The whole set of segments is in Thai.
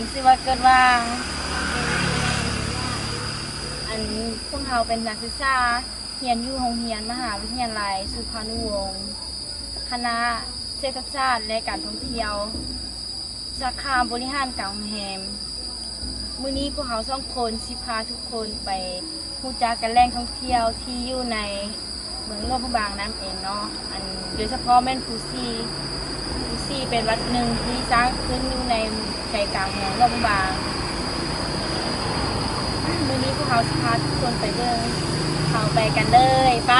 องชื่อว่าเกิดว่างอันพวกเราเป็นนักศึกษาเรียนอยู่โรงเรียนมหาวิทยาลัยสุพรรณวงศ์คณะเศรษฐศาสตร์และการท่องเที่ยวสาขาบริหารการโรงแรมมื้อนี้พวกเราสองคนสิพาทุกคนไปรู้จักกันแหล่งท่องเที่ยวที่อยู่ในเมืองหลวงพระบางนั่นเองเนาะอันโดยเฉพาะแม่นภูซี่เป็นวัดหนึ่งที่สร้างขึ้นอยู่ในใจกลางเมืองหลวงพระบางมื้อนี้พวกเราสิพาทุกคนไปเบิ่งเขาไปกันเลยไป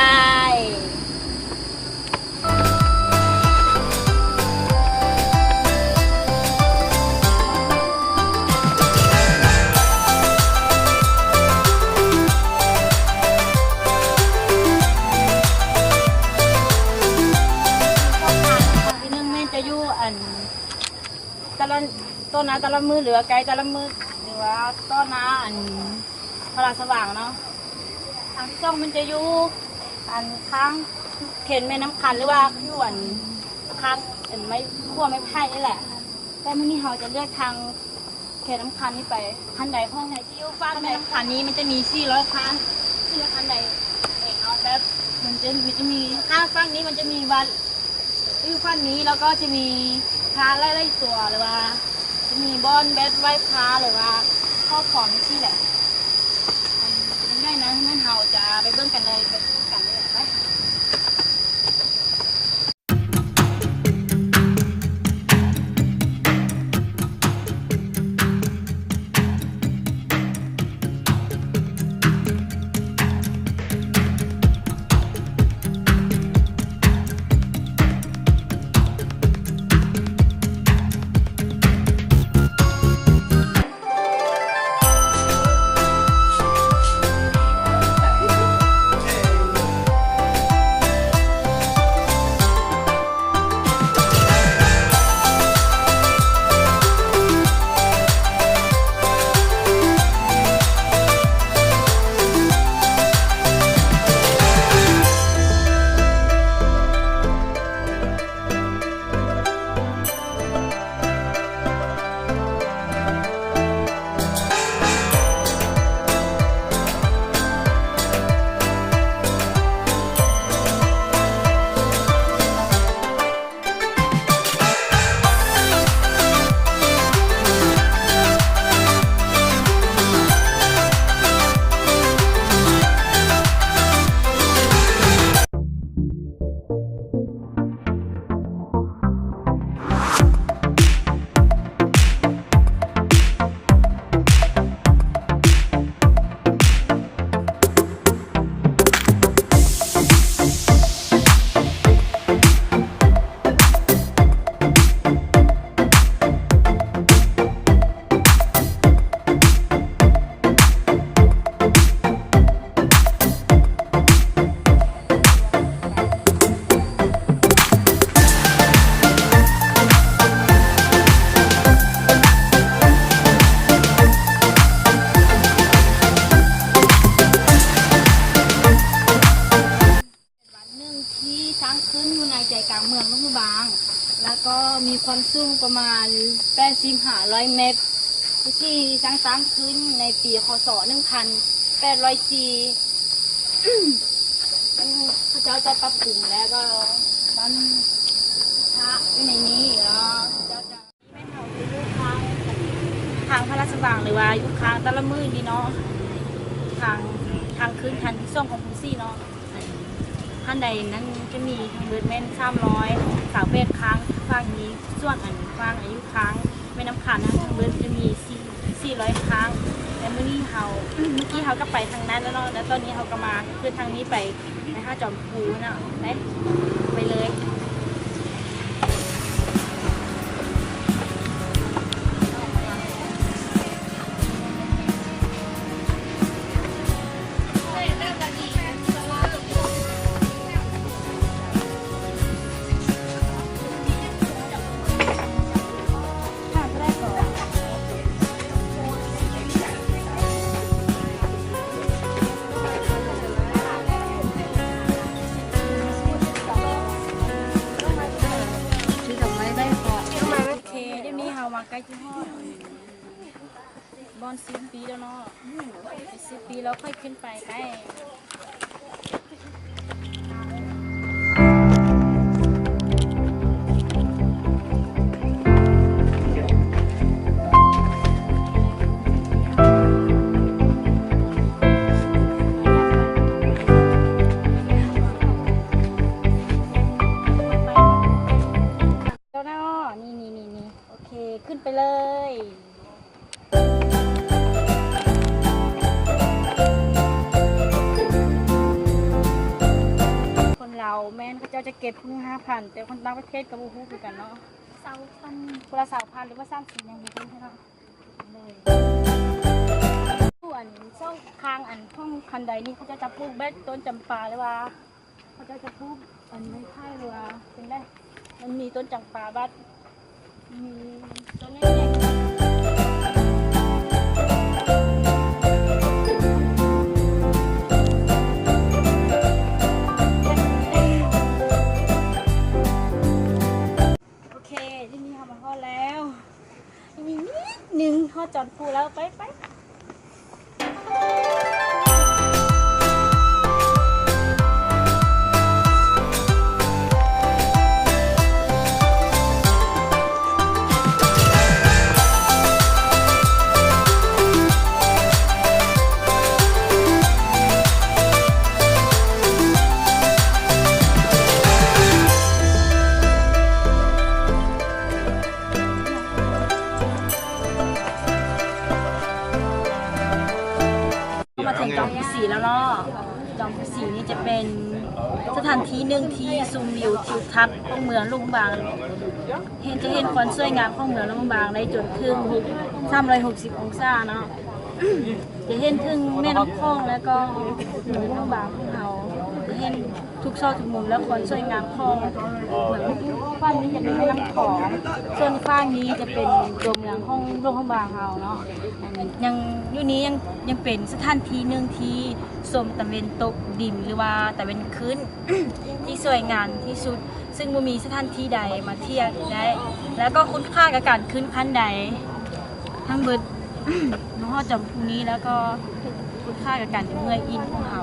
ต้นน้าตะละมือเหลือไกลตะละมือหรือว่าต้นน้าพระราสว่างเนาะทางที่ช่องมันจะอยู่ข้างเข็นแม่น้ำคันหรือว่าอยู่ข้างไม่ขั้วไม่ไผ่นี่แหละแต่เมื่อนี้เราจะเลือกทางเข็นน้ำคันนี้ไปคันใดห้องไหนที่อยู่ฟ้าแม่น้ำคันนี้มันจะมี400คันที่คันใดเองเนาะแบบมันจะมีข้างฝั่งนี้มันจะมีวัดอยู่ฝั่งนี้แล้วก็จะมีพระไล่ตัวหรือว่ามีบอนแบดไว้พาหรือว่าข้อของที่แหละมันได้นะนั่นเราจะไปเบิ่งกันเลยไปดูกันเลยไปเมืองหลวงพระบางแล้วก็มีความสูงประมาณ8500 เมตรที่สร้างขึ้นในปีคศ1804พระเจ้าจะปรับปรุงแล้วก็ตั้งพระอยู่ในนี้แล้วเจ้าจะไม่เท่าที่ลูกทางพระราชวังหรือว่าอยู่ทางตะละมือนี่เนาะทางขึ้นทันที่ส่งของภูซี่เนาะท่านใดนั้นจะมีทางเบิร์ดแม่น300 สาวเป็ดค้างฟางนี้ส่วนฟางอายุค้างแม่น้ำขันนะทางเบิร์ดจะมี400ค้างแต่เมื่อกี้เขาก็ไปทางนั้นแล้วเนาะแล้วตอนนี้เขาก็มาขึ้นทางนี้ไปในท่าจอมพูเนาะไปเลย ใกล้ที่ห้อง บอน10 ปีแล้วเนาะ10 ปีแล้วค่อยขึ้นไปใกล้แล้วเนาะนี่โอเคขึ้นไปเลยคนเราแม่นเขาจะเก็บเพิ่ง5,000แต่คนต่างประเทศกับบูฮูคือกันเนาะ20,000คนละ2,000หรือว่า30ยังมีเพิ่มใช่ไหมเลยส่วนช่องทางอันห้องคันใดนี่เขาจะปลูกเบ็ดต้นจำปาหรือว่าเขาจะปลูกอันไม้ไผ่หรือว่าเป็นได้มันมีต้นจำปาบัดมีต้นนี้โอเคที่นี่ทำมาทอดแล้วมีนิดนึงทอดจอนปูแล้วไปมาถึงจอมภูสีแล้วเนาะจอมภูสีนี่จะเป็นสถานที่หนึ่งที่ซูมวิวทิวทัศน์ของเมืองลุงบางจะเห็นความสวยงามของเมืองลุงบางในจุดถึง360 องศาเนาะจะเห็นถึงแม่น้ำคลองแล้วก็เมืองลุงบางของเราจะเห็นทุกซอกทุกมุมแล้วความสวยงามของเมืองฝั่งนี้จะเป็นแม่น้ำของส่วนฝั่งนี้จะเป็นตัวเมืองของลุงบางเราเนาะยังอยู่นี้ยังเป็นสถานที่หนึ่งที่ชมตะเวนตกดินหรือว่าตะเวนขึ้น ที่สวยงามที่สุดซึ่งบ่มีสถานที่ใดมาเที่ยวได้แล้วก็คุ้มค่ากับการขึ้นขั้นใดทั้งเบิด น้องฮอดจอมภูนี้แล้วก็คุ้มค่ากับการเมื่อยอินของเขา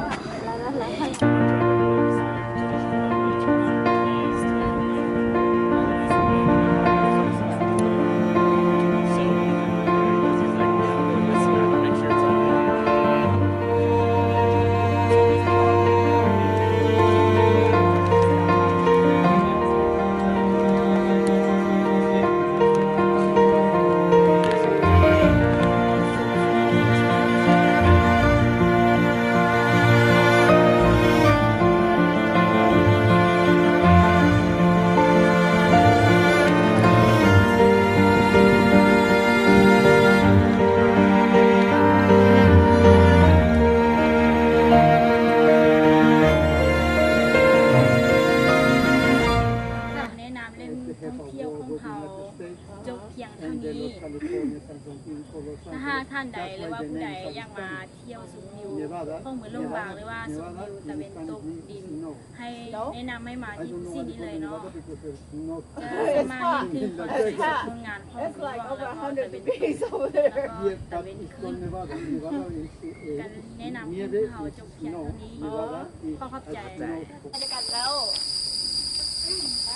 จบเพียงเท่านี้ถ้าท่านใดหรือว่าผู้ใดอยากมาเที่ยวสุวิวห้องเหมือนลุงบางหรือว่าสุวิวตะเวนตกดินให้แนะนำให้มาที่ที่นี้เลยเนาะจะมาเห็นถึงผลงานของลุงบางแล้วก็ตะเวนตกแล้วก็ตะเวนขึ้นกันแนะนำให้เขาจบเพียงเท่านี้ขอขอบใจบรรยากาศแล้วไป